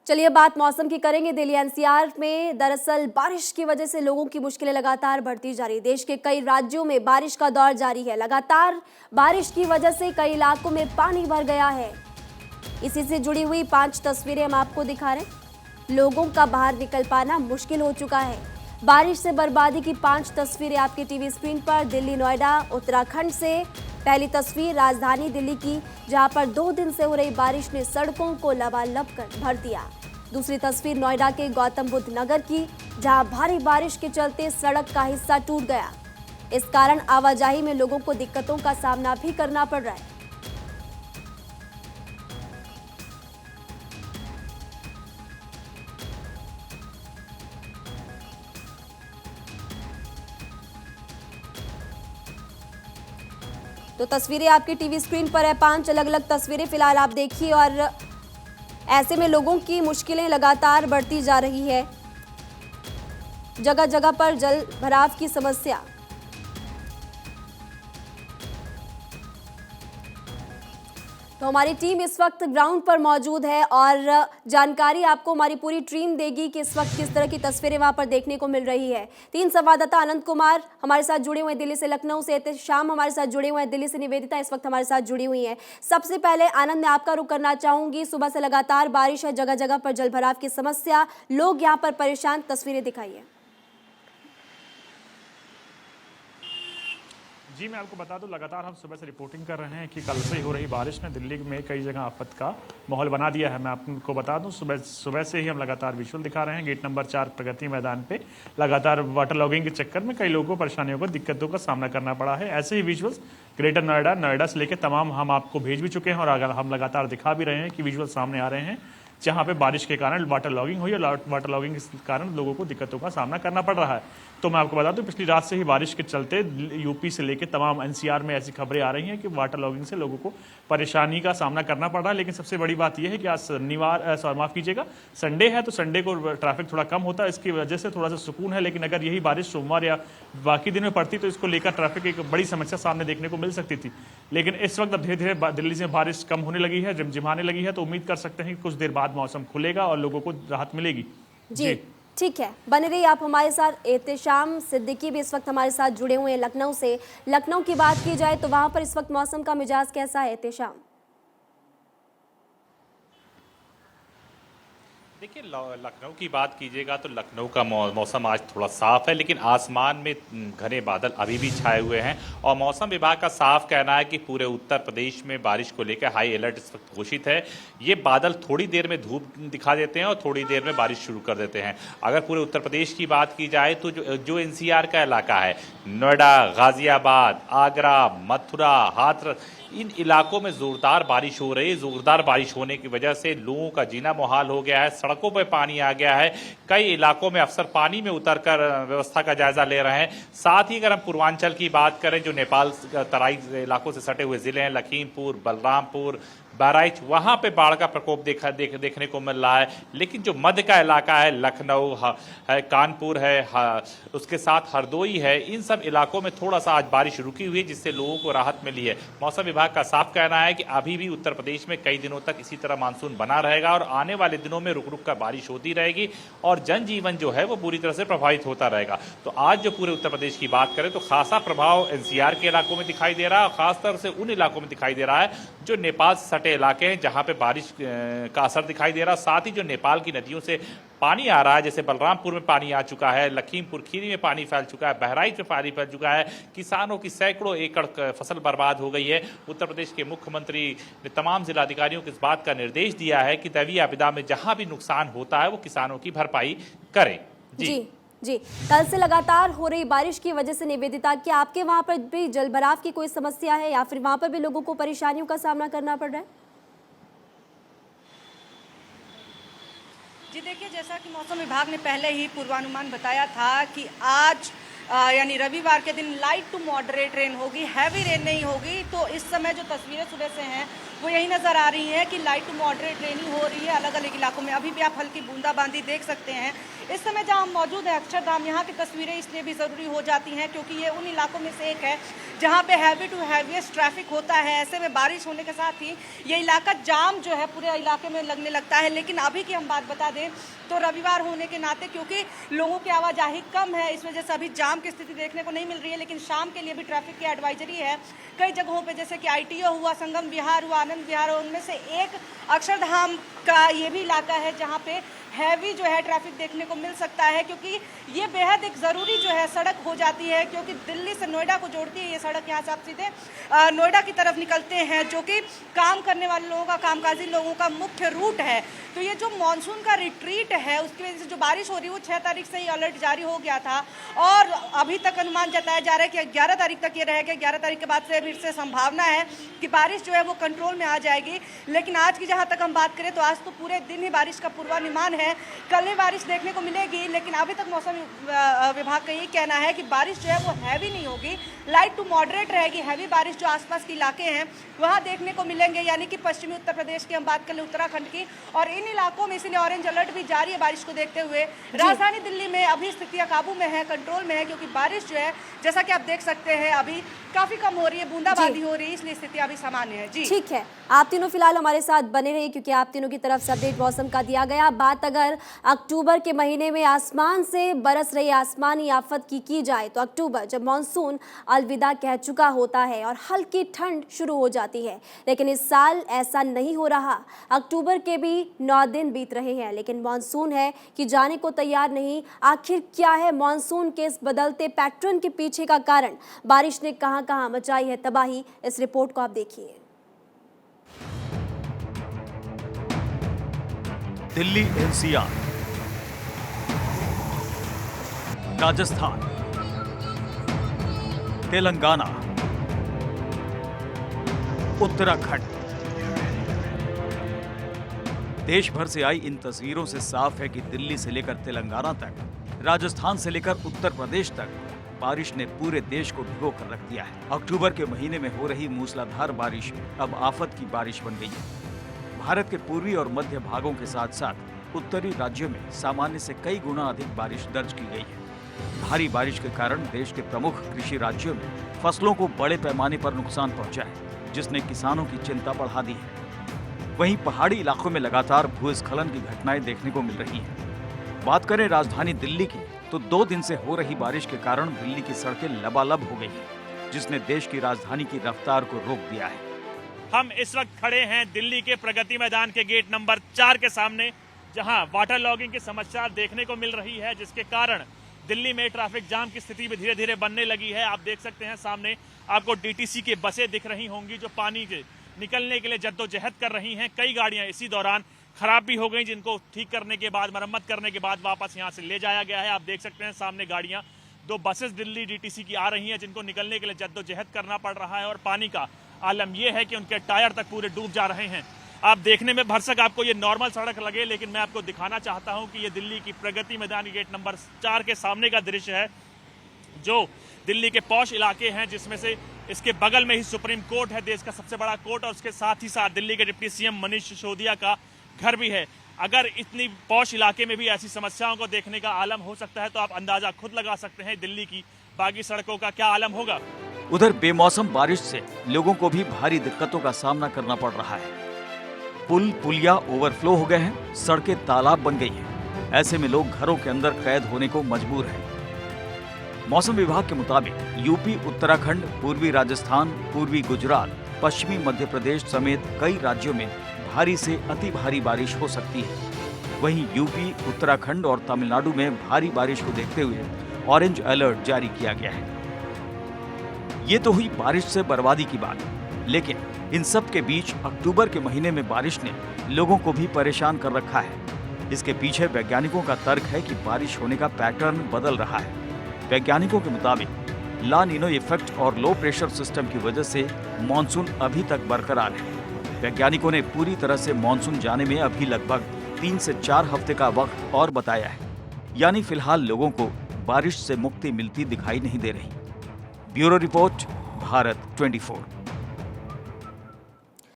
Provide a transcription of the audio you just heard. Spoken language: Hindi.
चलिए बात मौसम की करेंगे। दिल्ली एनसीआर में दरअसल बारिश की वजह से लोगों की मुश्किलें लगातार बढ़ती जा रही। देश के कई राज्यों में बारिश का दौर जारी है। लगातार बारिश की वजह से कई इलाकों में पानी भर गया है। इसी से जुड़ी हुई 5 तस्वीरें हम आपको दिखा रहे हैं। लोगों का बाहर निकल पाना मुश्किल हो चुका है। बारिश से बर्बादी की 5 तस्वीरें आपके टीवी स्क्रीन पर। दिल्ली, नोएडा, उत्तराखंड से पहली तस्वीर राजधानी दिल्ली की, जहां पर 2 दिन से हो रही बारिश ने सड़कों को लबालब कर भर दिया। दूसरी तस्वीर नोएडा के गौतम बुद्ध नगर की, जहां भारी बारिश के चलते सड़क का हिस्सा टूट गया। इस कारण आवाजाही में लोगों को दिक्कतों का सामना भी करना पड़ रहा है। तो तस्वीरें आपकी टीवी स्क्रीन पर है। 5 अलग अलग तस्वीरें फिलहाल आप देखिए और ऐसे में लोगों की मुश्किलें लगातार बढ़ती जा रही है। जगह जगह पर जल भराव की समस्या। तो हमारी टीम इस वक्त ग्राउंड पर मौजूद है और जानकारी आपको हमारी पूरी टीम देगी कि इस वक्त किस तरह की तस्वीरें वहां पर देखने को मिल रही है। 3 संवाददाता आनंद कुमार हमारे साथ जुड़े हुए हैं दिल्ली से, लखनऊ से शाम हमारे साथ जुड़े हुए हैं दिल्ली से, निवेदिता इस वक्त हमारे साथ जुड़ी हुई हैं। सबसे पहले आनंद, मैं आपका रुख करना चाहूंगी। सुबह से लगातार बारिश है, जगह जगह पर जलभराव की समस्या, लोग यहाँ पर परेशान, तस्वीरें दिखाइए। जी, मैं आपको बता दूं, लगातार हम सुबह से रिपोर्टिंग कर रहे हैं कि कल से हो रही बारिश ने दिल्ली में कई जगह आफत का माहौल बना दिया है। मैं आपको बता दूं, सुबह से ही हम लगातार विजुअल दिखा रहे हैं। गेट नंबर 4 प्रगति मैदान पे लगातार वाटर लॉगिंग के चक्कर में कई लोगों को परेशानियों को, दिक्कतों का सामना करना पड़ा है। ऐसे ही विजुअल्स ग्रेटर नोएडा से लेकर तमाम हम आपको भेज भी चुके हैं और हम लगातार दिखा भी रहे हैं कि विजुअल सामने आ रहे हैं जहां पे बारिश के कारण वाटर लॉगिंग हुई और वाटर लॉगिंग के कारण लोगों को दिक्कतों का सामना करना पड़ रहा है। तो मैं आपको बता दूं, पिछली रात से ही बारिश के चलते यूपी से लेकर तमाम एनसीआर में ऐसी खबरें आ रही हैं कि वाटर लॉगिंग से लोगों को परेशानी का सामना करना पड़ रहा है। लेकिन सबसे बड़ी बात यह है कि आज संडे है, तो संडे को ट्रैफिक थोड़ा कम होता है, इसकी वजह से थोड़ा सा सुकून है। लेकिन अगर यही बारिश सोमवार या बाकी दिन में पड़ती तो इसको लेकर ट्रैफिक एक बड़ी समस्या सामने देखने को मिल सकती थी। लेकिन इस वक्त अब धीरे धीरे दिल्ली से बारिश कम होने लगी है, झिमझिमाने लगी है, तो उम्मीद कर सकते हैं कि कुछ देर बाद मौसम खुलेगा और लोगों को राहत मिलेगी। जी ठीक है, बने रहिए आप हमारे साथ। एहतेशाम सिद्दीकी भी इस वक्त हमारे साथ जुड़े हुए हैं लखनऊ से। लखनऊ की बात की जाए तो वहां पर इस वक्त मौसम का मिजाज कैसा है एहतेशाम? देखिए, लखनऊ की बात कीजिएगा तो लखनऊ का मौसम आज थोड़ा साफ है, लेकिन आसमान में घने बादल अभी भी छाए हुए हैं और मौसम विभाग का साफ कहना है कि पूरे उत्तर प्रदेश में बारिश को लेकर हाई अलर्ट इस वक्त घोषित है। ये बादल थोड़ी देर में धूप दिखा देते हैं और थोड़ी देर में बारिश शुरू कर देते हैं। अगर पूरे उत्तर प्रदेश की बात की जाए तो जो एनसीआर का इलाका है, नोएडा, गाजियाबाद, आगरा, मथुरा, हाथरस, इन इलाकों में जोरदार बारिश हो रही है। जोरदार बारिश होने की वजह से लोगों का जीना मुहाल हो गया है, सड़कों पर पानी आ गया है। कई इलाकों में अफसर पानी में उतरकर व्यवस्था का जायजा ले रहे हैं। साथ ही अगर हम पूर्वांचल की बात करें, जो नेपाल तराई इलाकों से सटे हुए जिले हैं, लखीमपुर, बलरामपुर, बहराइच, वहां पे बाढ़ का प्रकोप देखने को मिल रहा है। लेकिन जो मध्य का इलाका है, लखनऊ है, कानपुर है, उसके साथ हरदोई है, इन सब इलाकों में थोड़ा सा आज बारिश रुकी हुई है, जिससे लोगों को राहत मिली है। मौसम विभाग का साफ कहना है कि अभी भी उत्तर प्रदेश में कई दिनों तक इसी तरह मानसून बना रहेगा और आने वाले दिनों में रुक रुक कर बारिश होती रहेगी और जनजीवन जो है वो पूरी तरह से प्रभावित होता रहेगा। तो आज जो पूरे उत्तर प्रदेश की बात करें तो खासा प्रभाव एनसीआर के इलाकों में दिखाई दे रहा है और खासतौर से उन इलाकों में दिखाई दे रहा है जो नेपाल से सटे इलाके हैं, जहां पे बारिश का असर दिखाई दे रहा है। साथ ही जो नेपाल की नदियों से पानी आ रहा है, जैसे बलरामपुर में पानी आ चुका है, लखीमपुर खीरी में पानी फैल चुका है, बहराइच में पानी फैल चुका है, किसानों की सैकड़ों एकड़ फसल बर्बाद हो गई है। उत्तर प्रदेश के मुख्यमंत्री ने तमाम जिलाधिकारियों को इस बात का निर्देश दिया है कि दैवीय आपदा में जहां भी नुकसान होता है वो किसानों की भरपाई करें। जी, कल से लगातार हो रही बारिश की वजह से निवेदिता, क्या आपके वहां पर भी जलभराव की कोई समस्या है या फिर वहां पर भी लोगों को परेशानियों का सामना करना पड़ रहा है? जी देखिए, जैसा कि मौसम विभाग ने पहले ही पूर्वानुमान बताया था कि आज यानी रविवार के दिन लाइट टू मॉडरेट रेन होगी, हैवी रेन नहीं होगी। तो इस समय जो तस्वीरें सुबह से हैं वो यही नज़र आ रही है कि लाइट टू मॉडरेट रेनी हो रही है अलग अलग इलाकों में। अभी भी आप हल्की बूंदाबांदी देख सकते हैं। इस समय जहाँ हम मौजूद हैं अक्षरधाम, यहाँ की तस्वीरें इसलिए भी ज़रूरी हो जाती हैं क्योंकि ये उन इलाकों में से एक है जहाँ पे हैवी टू हैवीएस्ट ट्रैफिक होता है। ऐसे में बारिश होने के साथ ही ये इलाका जाम जो है पूरे इलाके में लगने लगता है। लेकिन अभी की हम बात बता दें तो रविवार होने के नाते क्योंकि लोगों की आवाजाही कम है, इस वजह से अभी जाम की स्थिति देखने को नहीं मिल रही है। लेकिन शाम के लिए भी ट्रैफिक की एडवाइजरी है कई जगहों पे, जैसे कि ITO हुआ, संगम विहार हुआ, आनंद विहार, उनमें से एक अक्षरधाम का ये भी इलाका है जहाँ पे हैवी जो है ट्रैफिक देखने को मिल सकता है क्योंकि ये बेहद एक ज़रूरी जो है सड़क हो जाती है क्योंकि दिल्ली से नोएडा को जोड़ती है ये सड़क। यहाँ से आप सीधे नोएडा की तरफ निकलते हैं जो कि काम करने वाले लोगों का, कामकाजी लोगों का मुख्य रूट है। तो ये जो मानसून का रिट्रीट है उसकी वजह से जो बारिश हो रही है वो 6 तारीख से ही अलर्ट जारी हो गया था और अभी तक अनुमान जताया जा रहा है कि 11 तारीख तक ये रहेगा। 11 तारीख के बाद से फिर से संभावना है कि बारिश जो है वो कंट्रोल में आ जाएगी। लेकिन आज की जहाँ तक हम बात करें तो आज तो पूरे दिन ही बारिश का पूर्वानुमान है। कल ही बारिश देखने को मिलेगी, लेकिन अभी तक मौसम विभाग का यही कहना है कि बारिश जो है वो हैवी नहीं होगी, लाइट टू मॉडरेट रहेगी। हैवी बारिश जो आसपास के इलाके हैं वहाँ देखने को मिलेंगे, यानी कि पश्चिमी उत्तर प्रदेश की हम बात करें, उत्तराखंड की, और इन इलाकों में इसीलिए ऑरेंज अलर्ट भी जारी है बारिश को देखते हुए। राजधानी दिल्ली में अभी स्थितियां काबू में है, कंट्रोल में है, क्योंकि बारिश जो है जैसा कि आप देख सकते हैं अभी काफी कम हो रही है, बूंदाबांदी हो रही है, इसलिए स्थिति अभी सामान्य है। जी ठीक है, आप तीनों फिलहाल हमारे साथ बने रहिए क्योंकि आप तीनों की तरफ से अपडेट मौसम का दिया गया। बात अगर अक्टूबर के महीने में आसमान से बरस रही आसमानी आफत की जाए तो अक्टूबर जब मानसून अलविदा कह चुका होता है और हल्की ठंड शुरू हो जाती है, लेकिन इस साल ऐसा नहीं हो रहा। अक्टूबर के भी 9 दिन बीत रहे हैं लेकिन मानसून है कि जाने को तैयार नहीं। आखिर क्या है मानसून के इस बदलते पैटर्न के पीछे का कारण? बारिश ने कहां कहां मचाई है तबाही, इस रिपोर्ट को आप देखिए। दिल्ली NCR, राजस्थान, तेलंगाना, उत्तराखंड, देश भर से आई इन तस्वीरों से साफ है कि दिल्ली से लेकर तेलंगाना तक, राजस्थान से लेकर उत्तर प्रदेश तक बारिश ने पूरे देश को भिगो कर रख दिया है। अक्टूबर के महीने में हो रही मूसलाधार बारिश अब आफत की बारिश बन गई है। भारत के पूर्वी और मध्य भागों के साथ साथ उत्तरी राज्यों में सामान्य से कई गुना अधिक बारिश दर्ज की गई है। भारी बारिश के कारण देश के प्रमुख कृषि राज्यों में फसलों को बड़े पैमाने पर नुकसान पहुंचा है, जिसने किसानों की चिंता बढ़ा दी है। वहीं पहाड़ी इलाकों में लगातार भूस्खलन की घटनाएं देखने को मिल रही हैं। बात करें राजधानी दिल्ली की तो 2 दिन से हो रही बारिश के कारण दिल्ली की सड़कें लबालब हो गई हैं, जिसने देश की राजधानी की रफ्तार को रोक दिया है। हम इस वक्त खड़े हैं दिल्ली के प्रगति मैदान के गेट नंबर 4 के सामने, जहां वाटर लॉगिंग की समस्या देखने को मिल रही है, जिसके कारण दिल्ली में ट्रैफिक जाम की स्थिति भी धीरे धीरे बनने लगी है। आप देख सकते हैं सामने आपको DTC की बसें दिख रही होंगी जो पानी के निकलने के लिए जद्दोजहद कर रही हैं। कई गाड़ियां इसी दौरान खराब भी हो गई, जिनको ठीक करने के बाद, मरम्मत करने के बाद वापस यहां से ले जाया गया है। आप देख सकते हैं सामने गाड़ियां, 2 बसेस दिल्ली DTC की आ रही हैं जिनको निकलने के लिए जद्दोजहद करना पड़ रहा है और पानी का आलम यह है कि उनके टायर तक पूरे डूब जा रहे हैं। आप देखने में भरसक आपको ये नॉर्मल सड़क लगे, लेकिन मैं आपको दिखाना चाहता हूं कि ये दिल्ली की प्रगति मैदान गेट नंबर 4 के सामने का दृश्य है, जो दिल्ली के पॉश इलाके हैं, जिसमें से इसके बगल में ही सुप्रीम कोर्ट है, देश का सबसे बड़ा कोर्ट, और उसके साथ ही साथ दिल्ली के डिप्टी CM मनीष सिसोदिया का घर भी है। अगर इतनी पॉश इलाके में भी ऐसी समस्याओं को देखने का आलम हो सकता है तो आप अंदाजा खुद लगा सकते हैं दिल्ली की बाकी सड़कों का क्या आलम होगा। उधर बेमौसम बारिश से लोगों को भी भारी दिक्कतों का सामना करना पड़ रहा है। पुल पुलिया ओवरफ्लो हो गए हैं, सड़कें तालाब बन गई हैं। ऐसे में लोग घरों के अंदर कैद होने को मजबूर हैं। मौसम विभाग के मुताबिक यूपी, उत्तराखंड, पूर्वी राजस्थान, पूर्वी गुजरात, पश्चिमी मध्य प्रदेश समेत कई राज्यों में भारी से अति भारी बारिश हो सकती है। वहीं यूपी, उत्तराखंड और तमिलनाडु में भारी बारिश को देखते हुए ऑरेंज अलर्ट जारी किया गया है। ये तो हुई बारिश से बर्बादी की बात, लेकिन इन सब के बीच अक्टूबर के महीने में बारिश ने लोगों को भी परेशान कर रखा है। इसके पीछे वैज्ञानिकों का तर्क है कि बारिश होने का पैटर्न बदल रहा है। वैज्ञानिकों के मुताबिक ला नीनो इफेक्ट और लो प्रेशर सिस्टम की वजह से मानसून अभी तक बरकरार है। वैज्ञानिकों ने पूरी तरह से मानसून जाने में अभी लगभग 3 से 4 हफ्ते का वक्त और बताया है, यानी फिलहाल लोगों को बारिश से मुक्ति मिलती दिखाई नहीं दे रही। Bureau report, Bharat 24।